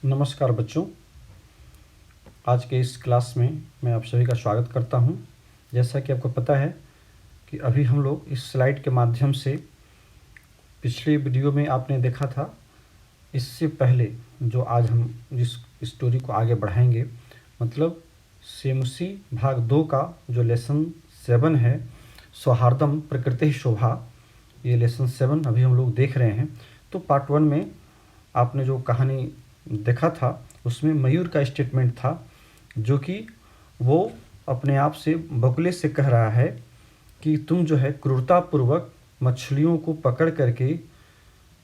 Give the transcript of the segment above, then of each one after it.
नमस्कार बच्चों, आज के इस क्लास में मैं आप सभी का स्वागत करता हूं। जैसा कि आपको पता है कि अभी हम लोग इस स्लाइड के माध्यम से पिछले वीडियो में आपने देखा था, इससे पहले जो आज हम जिस स्टोरी को आगे बढ़ाएंगे, मतलब सेमुसी भाग 2 का जो लेसन 7 है, सौहार्दम प्रकृति शोभा, ये लेसन 7 अभी हम लोग देख रहे हैं। तो पार्ट 1 में आपने जो कहानी देखा था उसमें मयूर का स्टेटमेंट था, जो कि वो अपने आप से बगुले से कह रहा है कि तुम जो है क्रूरतापूर्वक मछलियों को पकड़ करके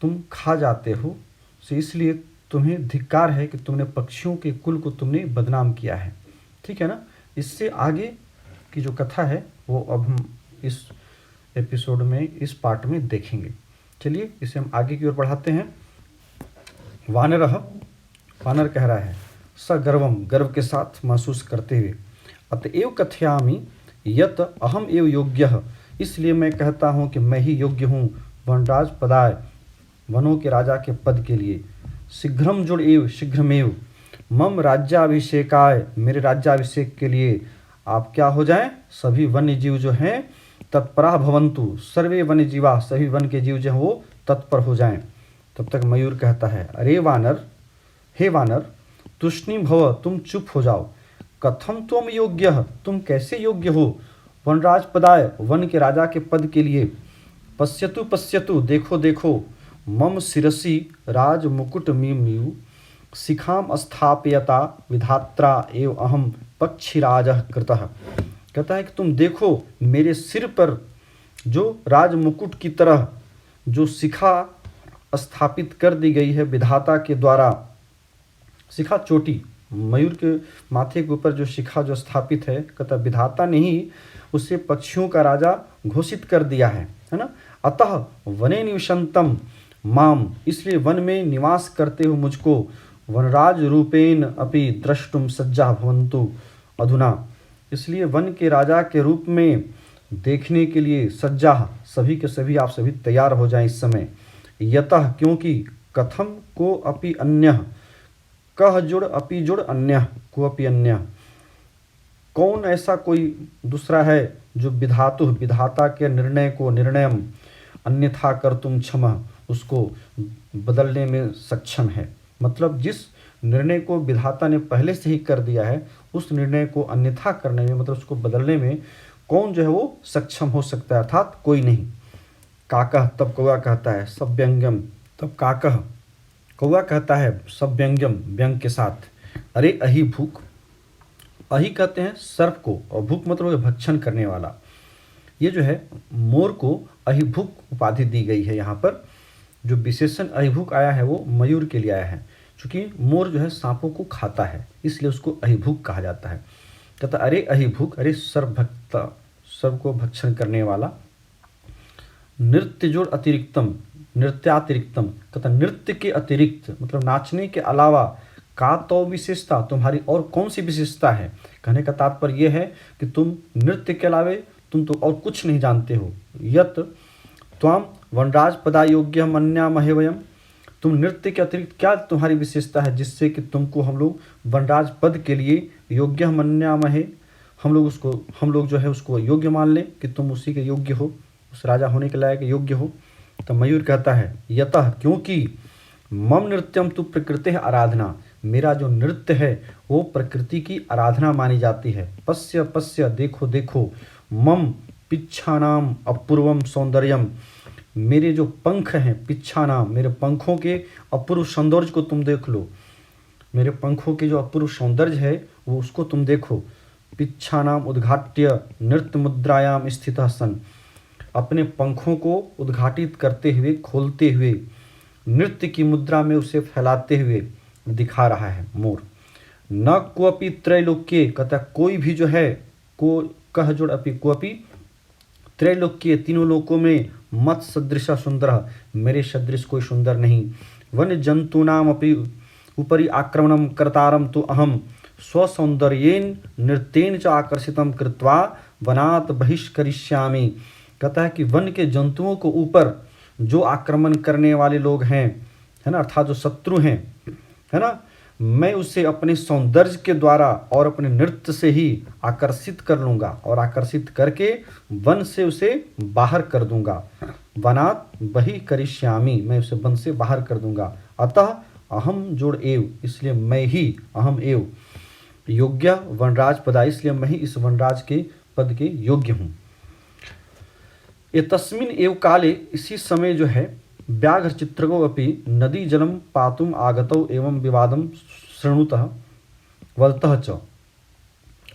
तुम खा जाते हो, सो इसलिए तुम्हें धिक्कार है कि तुमने पक्षियों के कुल को तुमने बदनाम किया है। ठीक है ना। इससे आगे की जो कथा है वो अब हम इस एपिसोड में, इस पार्ट में देखेंगे। चलिए इसे हम आगे की ओर बढ़ाते हैं। वानर कह रहा है, सगर्वम, गर्व के साथ महसूस करते हुए, अतएव कथयामि यत अहम एव योग्यः, इसलिए मैं कहता हूँ कि मैं ही योग्य हूँ वनराज पदाय, वनों के राजा के पद के लिए। शीघ्रम जुड़ एव शीघ्रमेव मम राज्याभिषेकाय, मेरे राज्याभिषेक के लिए आप क्या हो जाएं, सभी वन्य जीव जो हैं तत्परा भवन्तु, सर्वे वन्य जीवा, सभी वन के जीव जो हैं वो तत्पर हो जाएं। तब तक मयूर कहता है, अरे वानर, हे वानर, तुष्णि भव, तुम चुप हो जाओ। कथम त्वम योग्य, तुम कैसे योग्य हो, वनराज पदाय, वन के राजा के पद के लिए। पश्यतु पश्यतु, देखो देखो, मम शिरसि राज मुकुट मीयु शिखाम स्थापयता विधात्रा एव अहम पक्षीराजः कृतः। कहता है कि तुम देखो, मेरे सिर पर जो राज मुकुट की तरह जो शिखा स्थापित कर दी गई है विधाता के द्वारा। शिखा चोटी, मयूर के माथे के ऊपर जो शिखा जो स्थापित है, कहता विधाता ने ही उसे पक्षियों का राजा घोषित कर दिया है ना। अतः वने निवसंतम माम, इसलिए वन में निवास करते हुए मुझको वनराज रूपेण अपि द्रष्टुम सज्जा भवन्तु अधुना, इसलिए वन के राजा के रूप में देखने के लिए सज्जा, सभी के सभी आप सभी तैयार हो जाएं इस समय। यतः, क्योंकि, कथम को अपि अन्य, कह जुड़ अपि जुड़ अन्य, को अपि अन्य, कौन ऐसा कोई दूसरा है जो विधातु, विधाता के निर्णय को, निर्णयम अन्यथा कर तुम क्षम, उसको बदलने में सक्षम है। मतलब जिस निर्णय को विधाता ने पहले से ही कर दिया है, उस निर्णय को अन्यथा करने में, मतलब उसको बदलने में कौन जो है वो सक्षम हो सकता है, अर्थात कोई नहीं। काकह, तब कौआ कहता है, सव्यंग्यम, तब काकह कौआ कहता है सव्यंग्यम, व्यंग के साथ, अरे अहि भूख, अहि कहते हैं सर्प को, और भूख मतलब भक्षण करने वाला। ये जो है मोर को अहिभूख उपाधि दी गई है। यहाँ पर जो विशेषण अहिभूख आया है वो मयूर के लिए आया है, क्योंकि मोर जो है सांपों को खाता है, इसलिए उसको अहिभूख कहा जाता है। कहता अरे अहिभूख, अरे सर्प भक्ता, सर्प को भक्षण करने वाला। नृत्य जोड़ अतिरिक्तम, नृत्यातिरिक्तम, कहता नृत्य के अतिरिक्त, मतलब नाचने के अलावा, का तो विशेषता, तुम्हारी और कौन सी विशेषता है। कहने का तात्पर्य यह है कि तुम नृत्य के अलावे तुम तो और कुछ नहीं जानते हो। यत त्वाम वनराज पदा योग्य मन्यामहे वयम, तुम नृत्य के अतिरिक्त क्या तुम्हारी विशेषता है जिससे कि तुमको हम लोग वनराज पद के लिए योग्य मन्यामहे, हम लोग जो है उसको योग्य मान लें कि तुम उसी के योग्य हो, उस राजा होने के लायक योग्य हो। तो मयूर कहता है यतः, क्योंकि, मम नृत्यम तु प्रकृति आराधना, मेरा जो नृत्य है वो प्रकृति की आराधना मानी जाती है। पश्य पश्य, देखो देखो, मम पिच्छानाम अपूर्वम सौंदर्यम, मेरे जो पंख हैं, पिच्छानाम, मेरे पंखों के अपूर्व सौंदर्य को तुम देख लो, मेरे पंखों के जो अपूर्व सौंदर्य है वो उसको तुम देखो। पिच्छानाम उद्घाट्य नृत्य मुद्रायाम स्थितः सन, अपने पंखों को उद्घाटित करते हुए, खोलते हुए, नृत्य की मुद्रा में उसे फैलाते हुए दिखा रहा है मोर। न कोपि त्रैलोक्य, कहता कोई भी जो है, को कह जोड़ अपि कोपि त्रैलोक्य, तीनों लोकों में, मत सदृश सुंदर, मेरे सदृश कोई सुंदर नहीं। वन जंतूनाम अपि उपरि आक्रमणम कर्तारम तो अहम स्वसौंदर्येन नृत्येन च आकर्षितम कृत्वा वनात् बहिष्करिष्यामि, कहता है कि वन के जंतुओं को ऊपर जो आक्रमण करने वाले लोग हैं, है ना, अर्थात जो शत्रु हैं, है ना, मैं उसे अपने सौंदर्य के द्वारा और अपने नृत्य से ही आकर्षित कर लूँगा और आकर्षित करके वन से उसे बाहर कर दूँगा। वनात् बहिः करिष्यामि, मैं उसे वन से बाहर कर दूँगा। अतः अहम जोड़ एव, इसलिए मैं ही, अहम एव योग्य वनराज पदा, इसलिए मैं ही इस वनराज के पद के योग्य हूँ। एतस्मिन् एव काले, इसी समय जो है, व्याघ्र चित्रको अपि नदी जलम पातुम आगतौ एवं विवादम शृणुतः वदतः च।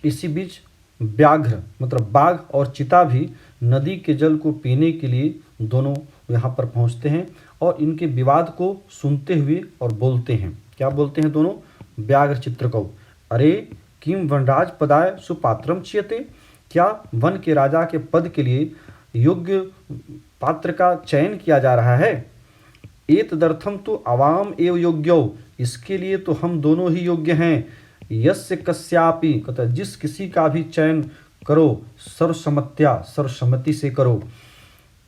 इसी बीच व्याघ्र मतलब बाघ और चिता भी नदी के जल को पीने के लिए दोनों यहाँ पर पहुँचते हैं और इनके विवाद को सुनते हुए और बोलते हैं। क्या बोलते हैं दोनों? व्याघ्र चित्रको, अरे किम वनराज पदाय सुपात्रम चीयते, क्या वन के राजा के पद के लिए योग्य पात्र का चयन किया जा रहा है? एतदर्थम तो अवाम एव योग्यो, इसके लिए तो हम दोनों ही योग्य हैं। यस्य कस्यापि, कहता है जिस किसी का भी चयन करो सर्वसम्मत्या, सर्वसम्मति से करो।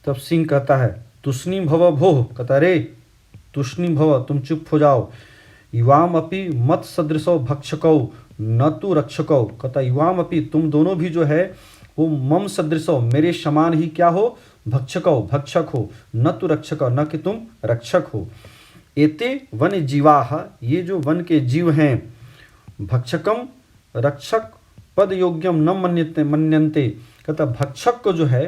तब सिंह कहता है तुष्णी भव भोः, कहता रे तुष्णी भव, तुम चुप हो जाओ। युवाम अपि मत सदृशो भक्षकौ न तो रक्षकौ, कहता युवाम अपि, तुम दोनों भी जो है वो मम सदृशो, मेरे समान ही क्या हो? भक्षकौ, भक्षक हो, न तो रक्षक, न कि तुम रक्षक हो। एते वन जीवाः, ये जो वन के जीव हैं, भक्षकम रक्षक पद योग्यम न मन्यन्ते, कहता भक्षक को जो है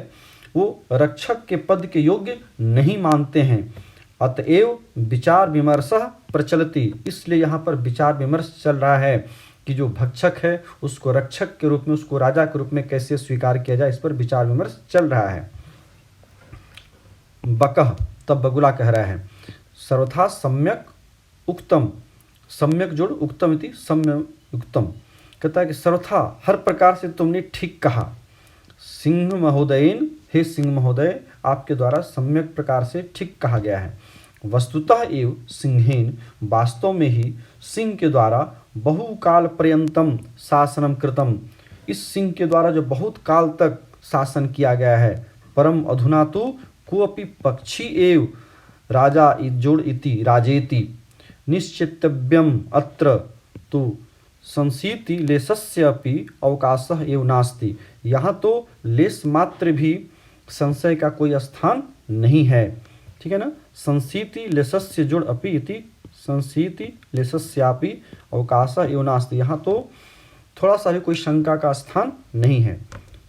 वो रक्षक के पद के योग्य नहीं मानते हैं। अतएव विचार विमर्श प्रचलति, इसलिए यहाँ पर विचार विमर्श चल रहा है कि जो भक्षक है उसको रक्षक के रूप में, उसको राजा के रूप में कैसे स्वीकार किया जाए, इस पर विचार विमर्श चल रहा है। बकह, तब बगुला कह रहा है सर्वथा सम्यक उक्तम, सम्यक जोड़ उक्तम इति सम्यक उक्तम, कहता है कि सर्वथा हर प्रकार से तुमने ठीक कहा। सिंह महोदयन, हे सिंह महोदय, आपके द्वारा सम्यक प्रकार से ठीक कहा गया है। वस्तुतः एव सिंहेन, वास्तव में ही सिंह के द्वारा बहुकाल पर्यंतम शासनम कृतम, इस सिंह के द्वारा जो बहुत काल तक शासन किया गया है। परम अधुना तो कोऽपि पक्षी एव राजा जोड़ इति राजेति निश्चितव्यम अत्र तो संशीति लेशस्य अपि अवकाशः एव नास्ति, यहाँ तो लेश मात्र भी संशय का कोई स्थान नहीं है। ठीक है ना? संशीति लेशस्य जोड़ अपि इति संशीति लेशस्यापि अवकाशः एव नास्ति, यहाँ तो थोड़ा सा भी कोई शंका का स्थान नहीं है।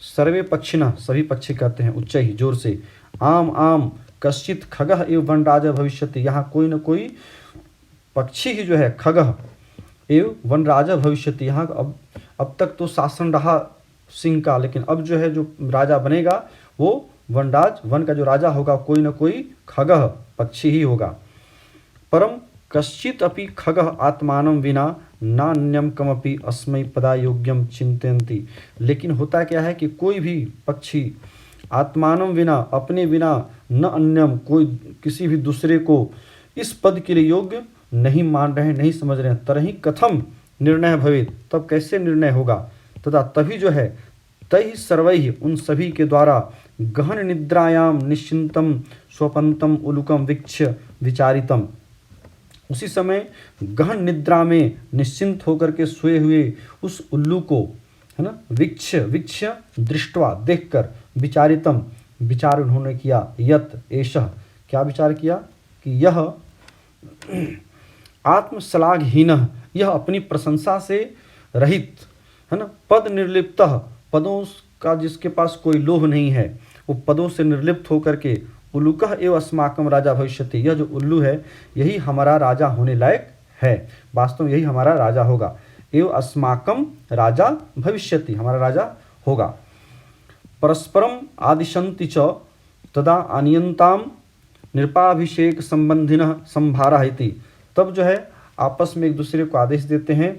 सर्वे पक्षिणः, सभी पक्षी कहते हैं उच्च ही जोर से, आम आम कश्चित खगः एव वनराजा भविष्यति, यहाँ कोई न कोई पक्षी ही जो है खगः एव वनराजा भविष्यति, यहाँ अब तक तो शासन रहा सिंह का, लेकिन अब जो है जो राजा बनेगा वो वनराज, वन का जो राजा होगा कोई न कोई खगः पक्षी ही होगा। परम कश्चित अपि खगः आत्मानं विना नान्यम कमपि अस्मै पदा योग्यम चिंतयन्ति, लेकिन होता क्या है कि कोई भी पक्षी आत्मानं विना, अपने बिना, न अन्यम, कोई किसी भी दूसरे को इस पद के लिए योग्य नहीं मान रहे हैं, नहीं समझ रहे हैं। तरहि कथम निर्णय भवेत्, तब कैसे निर्णय होगा? तथा तभी जो है तैः सर्वैः, उन सभी के द्वारा गहन निद्रायाम निश्चिंतम स्वपंतम उलुकम वीक्ष्य विचारितम, उसी समय गहन निद्रा में निश्चिंत होकर के सोए हुए उस उल्लू को, है ना, वीक्ष्य दृष्टवा, देखकर, विचारितम, विचार उन्होंने किया, यत एषः, क्या विचार किया कि यह आत्मश्लाघहीनः, यह अपनी प्रशंसा से रहित, है ना, पद निर्लिप्तः, पदों का जिसके पास कोई लोभ नहीं है, वो पदों से निर्लिप्त होकर के उल्लुकः एव अस्माकं राजा भविष्यति, यह जो उल्लू है यही हमारा राजा होने लायक है, वास्तव में यही हमारा राजा होगा। एव अस्माकं राजा भविष्यति, हमारा राजा होगा। परस्परम आदिशन्ति च तदा आनियंताम नृपाभिषेक संबंधिनः संभारः इति, तब जो है आपस में एक दूसरे को आदेश देते हैं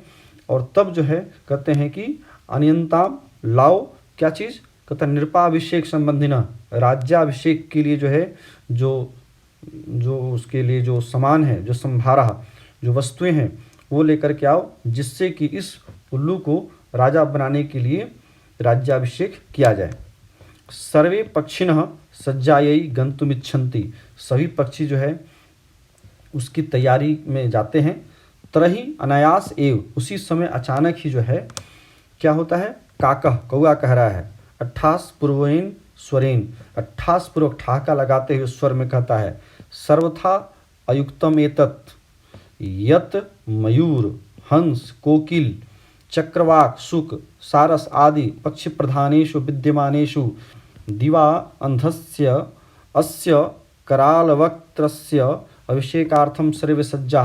और तब जो है कहते हैं कि अनियंताम, लाओ क्या चीज़? कहता नृपाभिषेक संबंधिनः, राज्याभिषेक के लिए जो है जो उसके लिए जो सामान है, जो संभारा, जो वस्तुएं हैं वो लेकर के आओ, जिससे कि इस उल्लू को राजा बनाने के लिए राज्याभिषेक किया जाए। सर्वे पक्षिणः सज्जायै गन्तुमिच्छन्ति, सभी पक्षी जो है उसकी तैयारी में जाते हैं। तरही अनायास एव, उसी समय अचानक ही जो है क्या होता है, काकह कौआ कह रहा है, अट्ठास पूर्वेन स्वरेन, अट्ठास पूर्वक ठहाका लगाते हुए स्वर में कहता है, सर्वथा अयुक्तम एतत् यत मयूर हंस कोकिल चक्रवाक शुक सारस आदि पक्षी प्रधानेषु विद्यमानेषु दिवा अंधस्य अस्य करालवक्त्रस्य अभिषेकार्थम सर्वसज्जा।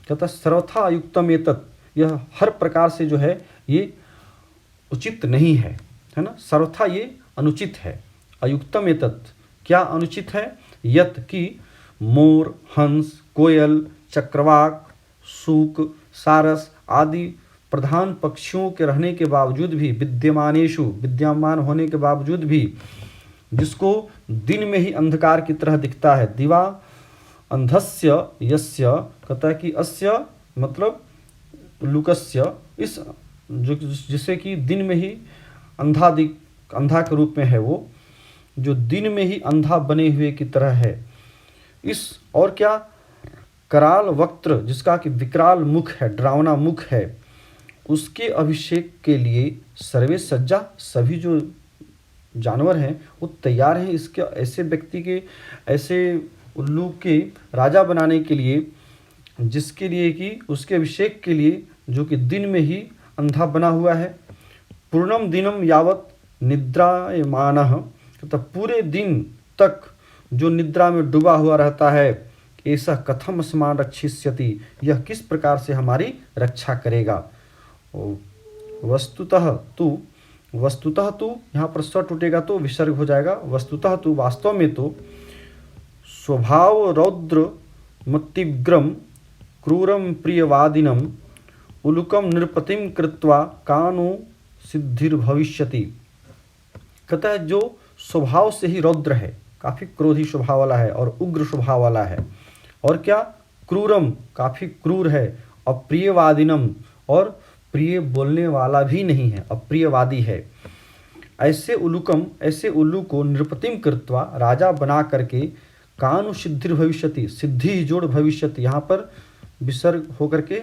कहता सर्वथा अयुक्तम एतत्, यह हर प्रकार से जो है ये उचित नहीं है ना, सर्वथा ये अनुचित है। अयुक्तम एतत्, क्या अनुचित है, यत कि मोर हंस कोयल चक्रवाक सूक सारस आदि प्रधान पक्षियों के रहने के बावजूद भी, विद्यमानेषु विद्यमान होने के बावजूद भी, जिसको दिन में ही अंधकार की तरह दिखता है, दिवा अंधस्य यस्य, कहता है कि अस्य मतलब लुकस्य, इस जो जिसे कि दिन में ही अंधा के रूप में है, वो जो दिन में ही अंधा बने हुए की तरह है, इस और क्या कराल वक्त्र, जिसका कि विकराल मुख है, डरावना मुख है, उसके अभिषेक के लिए सर्वे सज्जा, सभी जो जानवर हैं वो तैयार हैं इसके, ऐसे व्यक्ति के, ऐसे उल्लू के राजा बनाने के लिए, जिसके लिए कि उसके अभिषेक के लिए, जो कि दिन में ही अंधा बना हुआ है। पूर्णम दिनम यावत निद्रायमानः, तो पूरे दिन तक जो निद्रा में डूबा हुआ रहता है, ऐसा कथम अस्मान् रक्षिष्यति, यह किस प्रकार से हमारी रक्षा करेगा। वस्तुतः तू, यहाँ पर स्वर टूटेगा तो विसर्ग हो जाएगा, वस्तुतः तू, वास्तव में तो, स्वभाव रौद्र मत्तिग्रम क्रूरम प्रियवादिनम उलुकम नृपतिम कृत्वा कानु सिद्धिर्भविष्यति। कहता है जो स्वभाव से ही रौद्र है, काफ़ी क्रोधी स्वभाव वाला है और उग्र स्वभाव वाला है, और क्या क्रूरम, काफ़ी क्रूर है, अप्रियवादिनम, और प्रिय बोलने वाला भी नहीं है, अप्रियवादी है। ऐसे उलुकम, ऐसे उल्लू को नृपतिम कृत्वा, राजा बना करके, कानु सिद्धिर भविष्यति, सिद्धि जोड़ भविष्यति, यहाँ पर विसर्ग होकर के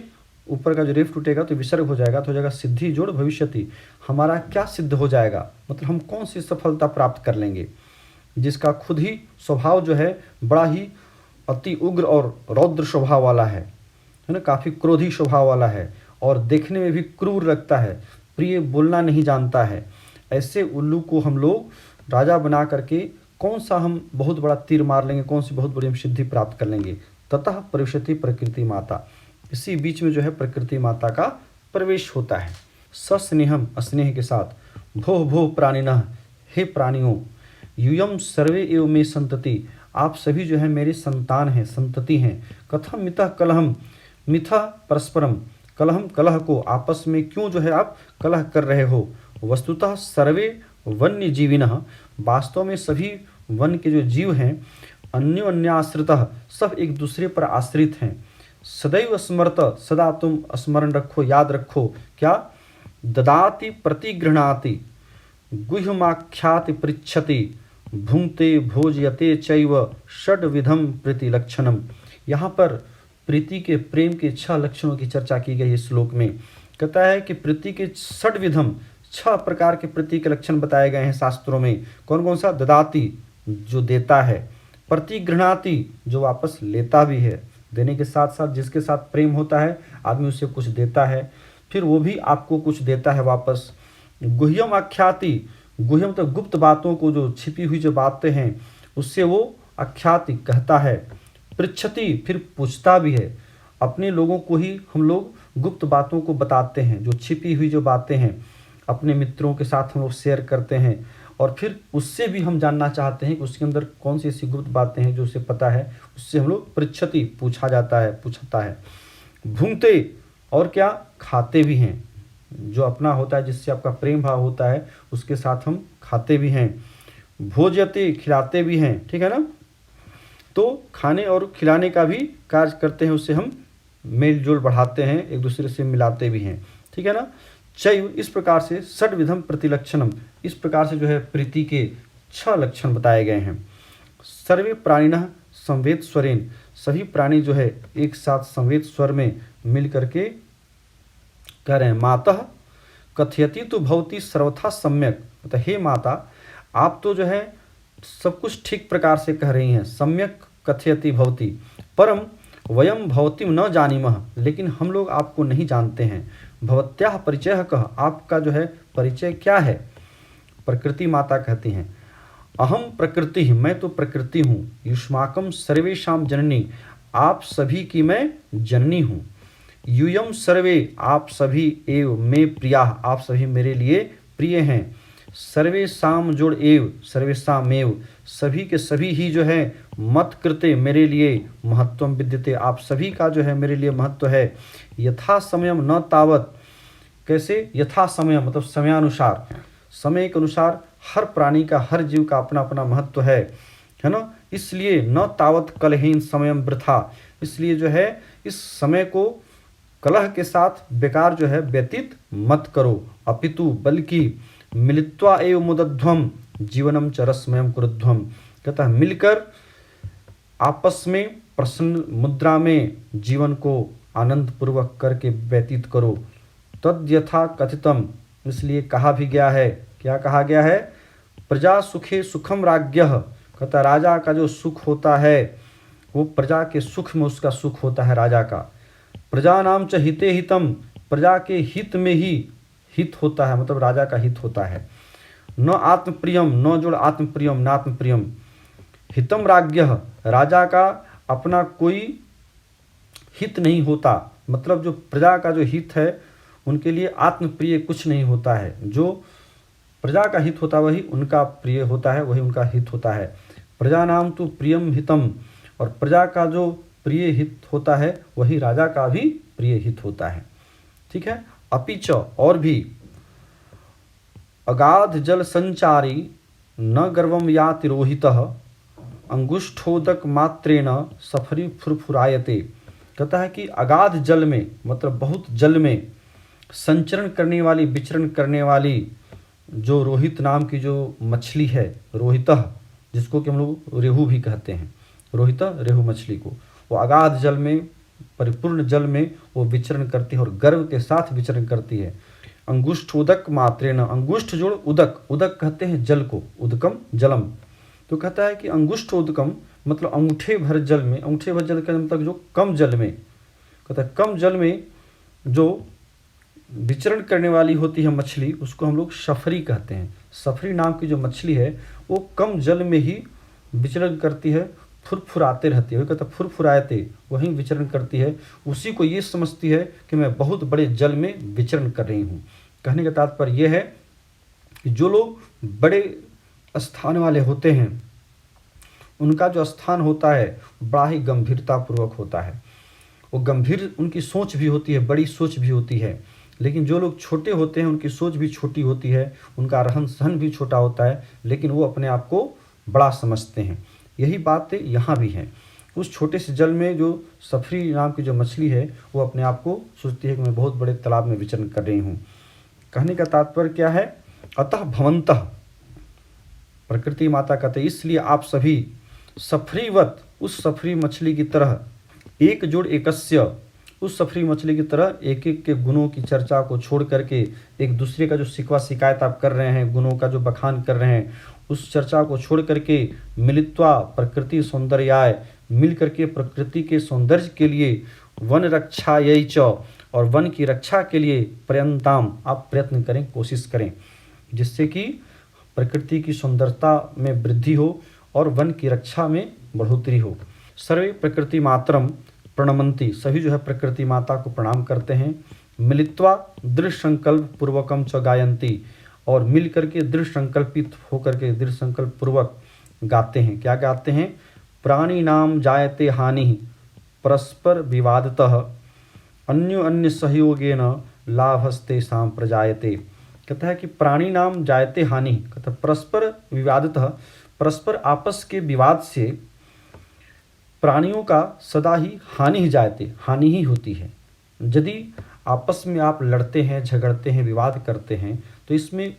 ऊपर का जो रेफ टूटेगा तो विसर्ग हो जाएगा, तो हो जाएगा सिद्धि जोड़ भविष्यति, हमारा क्या सिद्ध हो जाएगा, मतलब हम कौन सी सफलता प्राप्त कर लेंगे, जिसका खुद ही स्वभाव जो है बड़ा ही अति उग्र और रौद्र स्वभाव वाला है ना, काफ़ी क्रोधी स्वभाव वाला है, और देखने में भी क्रूर लगता है, प्रिय बोलना नहीं जानता है। ऐसे उल्लू को हम लोग राजा बना करके कौन सा हम बहुत बड़ा तीर मार लेंगे, कौन सी बहुत बड़ी हम सिद्धि प्राप्त कर लेंगे। ततः प्रविशति प्रकृति माता, इसी बीच में जो है प्रकृति माता का प्रवेश होता है। सस्नेहम, स्नेह के साथ, भोह भोह प्राणिनः, हे प्राणियों, यूयम सर्वे एव मे संतति, आप सभी जो है मेरे संतान हैं, संतति हैं। कथम मितः कलहम, मिथा परस्परम, कलहम, कलह को, आपस में क्यों जो है आप कलह कर रहे हो। वस्तुतः सर्वे वन्य जीविनः, वास्तव में सभी वन के जो जीव हैं, अन्योन्याश्रितः, सब एक दूसरे पर आश्रित हैं। सदैव स्मरत, सदा तुम स्मरण रखो, याद रखो, क्या, ददाति प्रतिगृह्णाति गुह्यमाख्याति पृच्छति भुंक्ते भोजयते चैव षड्विधम प्रीति लक्षणम। यहाँ पर प्रीति के, प्रेम के 6 लक्षणों की चर्चा की गई इस श्लोक में। कहता है कि प्रीति के षड्विधम, 6 प्रकार के प्रीति के लक्षण बताए गए हैं शास्त्रों में। कौन कौन सा, ददाति जो देता है, प्रतिगृह्णाति जो वापस लेता भी है, देने के साथ साथ जिसके साथ प्रेम होता है आदमी उसे कुछ देता है, फिर वो भी आपको कुछ देता है वापस। गुह्यम आख्याति, गुह्यम तो गुप्त बातों को, जो छिपी हुई जो बातें हैं उससे वो आख्याति कहता है। पृच्छति, फिर पूछता भी है, अपने लोगों को ही हम लोग गुप्त बातों को बताते हैं, जो छिपी हुई जो बातें हैं अपने मित्रों के साथ हम लोग शेयर करते हैं, और फिर उससे भी हम जानना चाहते हैं कि उसके अंदर कौन सी ऐसी गुप्त बातें हैं जो उसे पता है, उससे हम लोग पृच्छति, पूछा जाता है, पूछता है। भुंक्ते, और क्या, खाते भी हैं, जो अपना होता है, जिससे आपका प्रेम भाव होता है, उसके साथ हम खाते भी हैं। भोजयते, खिलाते भी हैं, ठीक है ना, तो खाने और खिलाने का भी कार्य करते हैं, उससे हम मेल जोल बढ़ाते हैं, एक दूसरे से मिलाते भी हैं, ठीक है ना। चैव, इस प्रकार से षड्विधम प्रतिलक्षणम, इस प्रकार से जो है प्रीति के 6 लक्षण बताए गए हैं। सर्वे प्राणिनः संवेद स्वरेन, सभी प्राणी जो है एक साथ संवेद स्वर में मिल करके कह रहे हैं, मातः कथयति तो भवती सर्वथा सम्यक, मतलब हे माता आप तो जो है सब कुछ ठीक प्रकार से कह रही हैं, सम्यक कथयति भवती, परम वयम भवतीम न जानीमः, लेकिन हम लोग आपको नहीं जानते हैं। भवत्याः परिचय कह, आपका जो है परिचय क्या है। प्रकृति माता कहती हैं, अहम प्रकृति, मैं तो प्रकृति हूँ, युष्माकम सर्वेषां जननी, आप सभी की मैं जननी हूँ। यूयम सर्वे, आप सभी, एव मे प्रिया, आप सभी मेरे लिए प्रिय हैं। सर्वेषां जोड़ एव, सर्वेषामेव, सभी के सभी ही जो है, मत कृते, मेरे लिए, महत्वम विद्यते, आप सभी का जो है मेरे लिए महत्व है। यथा समयम न तावत, कैसे, यथा समय मतलब समयानुसार, समय के अनुसार हर प्राणी का, हर जीव का अपना अपना महत्व है ना। इसलिए न तावत कलहीन समयम वृथा, इसलिए जो है इस समय को कलह के साथ बेकार जो है व्यतीत मत करो। अपितु बल्कि मिलित्वा एव मुदध्वम जीवनम च रसमयम कुरुध्वम, कहता है मिलकर आपस में प्रसन्न मुद्रा में जीवन को आनंद पूर्वक करके व्यतीत करो। तद यथा कथितम, इसलिए कहा भी गया है, क्या कहा गया है, प्रजा सुखे सुखम राज्ञः, कहता राजा का जो सुख होता है वो प्रजा के सुख में उसका सुख होता है राजा का। प्रजा नाम च हिते हितम, प्रजा के हित में ही हित होता है, मतलब राजा का हित होता है। न आत्मप्रियम, न जोड़ आत्मप्रियम न आत्मप्रियम, हितम राज्ञः, राजा का अपना कोई हित नहीं होता, मतलब जो प्रजा का जो हित है उनके लिए आत्मप्रिय कुछ नहीं होता है। जो प्रजा का हित होता है वही उनका प्रिय होता है, वही उनका हित होता है। प्रजा नाम तो प्रियम हितम, और प्रजा का जो प्रिय हित होता है वही राजा का भी प्रिय हित होता है। ठीक है। अपिच, और भी, अगाध जल संचारी न गर्वम याति रोहितः, अंगुष्ठोदक मात्रेण सफरी फुरफुरायते, कहता है कि अगाध जल में मतलब बहुत जल में संचरण करने वाली, विचरण करने वाली जो रोहित नाम की जो मछली है, रोहितः, जिसको कि हम लोग रेहू भी कहते हैं, रोहित रेहू मछली को, वो अगाध जल में, परिपूर्ण जल में वो विचरण करती है और गर्व के साथ विचरण करती है। अंगुष्ठ उदक मात्रेण, अंगुष्ठ जोड़ उदक, उदक कहते हैं जल को, उदकम जलम, तो कहता है कि अंगुष्ठ उदकम मतलब अंगूठे भर जल में, अंगूठे भर जल का मतलब जो कम जल में, कहता है कम जल में जो विचरण करने वाली होती है मछली, उसको हम लोग सफरी कहते हैं। सफरी नाम की जो मछली है वो कम जल में ही विचरण करती है, फुरफुराते रहती है, वो कहता है फुरफुराते, वहीं विचरण करती है, उसी को ये समझती है कि मैं बहुत बड़े जल में विचरण कर रही हूँ। कहने का तात्पर्य यह है कि जो लोग बड़े स्थान वाले होते हैं उनका जो स्थान होता है बड़ा ही गंभीरता पूर्वक होता है, वो गंभीर उनकी सोच भी होती है, बड़ी सोच भी होती है। लेकिन जो लोग छोटे होते हैं उनकी सोच भी छोटी होती है, उनका रहन सहन भी छोटा होता है, लेकिन वो अपने आप को बड़ा समझते हैं। यही बात यहाँ भी है। उस छोटे से जल में जो सफरी नाम की जो मछली है वो अपने आप को सोचती है कि मैं बहुत बड़े तालाब में विचरण कर रही हूँ। कहने का तात्पर्य क्या है, अतः भवन्तः, प्रकृति माता कहते इसलिए आप सभी सफरीवत, उस सफरी मछली की तरह, एक जोड़ एकस्य, उस सफरी मछली की तरह एक एक के गुणों की चर्चा को छोड़ करके एक दूसरे का जो शिकवा शिकायत आप कर रहे हैं, गुणों का जो बखान कर रहे हैं, उस चर्चा को छोड़ करके मिलित्वा प्रकृति सौंदर्याय, मिल करके प्रकृति के सौंदर्य के लिए, वन रक्षा यही च, और वन की रक्षा के लिए पर्यंताम, आप प्रयत्न करें, कोशिश करें, जिससे कि प्रकृति की सुंदरता में वृद्धि हो और वन की रक्षा में बढ़ोतरी हो। सर्वे प्रकृति मातरम प्रणमंती, सभी जो है प्रकृति माता को प्रणाम करते हैं। मिलित्वा दृढ़ संकल्प पूर्वकम च गायंती, और मिल करके दृढ़ संकल्पित होकर के दृढ़ संकल्प पूर्वक गाते हैं। क्या गाते हैं, प्राणी नाम जायते हानि परस्पर विवादतः, अन्यो अन्य सहयोगेन लाभस्ते साम प्रजायते, कहता है कि प्राणी नाम जायते हानि, कहता परस्पर विवादतः, परस्पर आपस के विवाद से प्राणियों का सदा ही हानि ही जायते, हानि ही होती है। यदि आपस में आप लड़ते हैं, झगड़ते हैं, विवाद करते हैं, तो इसमें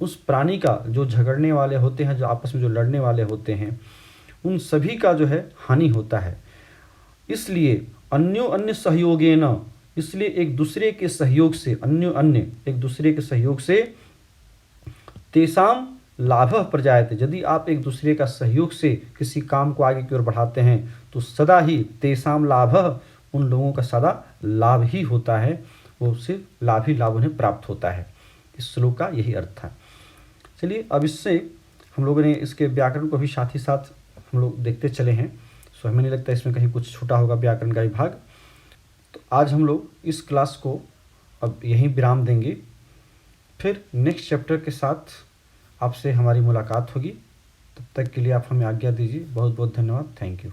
उस प्राणी का, जो झगड़ने वाले होते हैं, जो आपस में जो लड़ने वाले होते हैं, उन सभी का जो है हानि होता है। इसलिए अन्यो अन्य सहयोगेन, इसलिए एक दूसरे के सहयोग से, अन्यो अन्य एक दूसरे के सहयोग से, तेषाम लाभः प्रजायते, यदि आप एक दूसरे का सहयोग से किसी काम को आगे की ओर बढ़ाते हैं तो सदा ही तेषाम लाभः, उन लोगों का सदा लाभ ही होता है, वो उससे लाभ ही लाभ उन्हें प्राप्त होता है। इस श्लोक का यही अर्थ था। चलिए अब इससे हम लोगों ने इसके व्याकरण को भी साथ ही साथ हम लोग देखते चले हैं, सो हमें नहीं लगता इसमें कहीं कुछ छूटा होगा व्याकरण का विभाग। तो आज हम लोग इस क्लास को अब यहीं विराम देंगे, फिर नेक्स्ट चैप्टर के साथ आपसे हमारी मुलाकात होगी। तब तक के लिए आप हमें आज्ञा दीजिए। बहुत बहुत धन्यवाद। Thank you.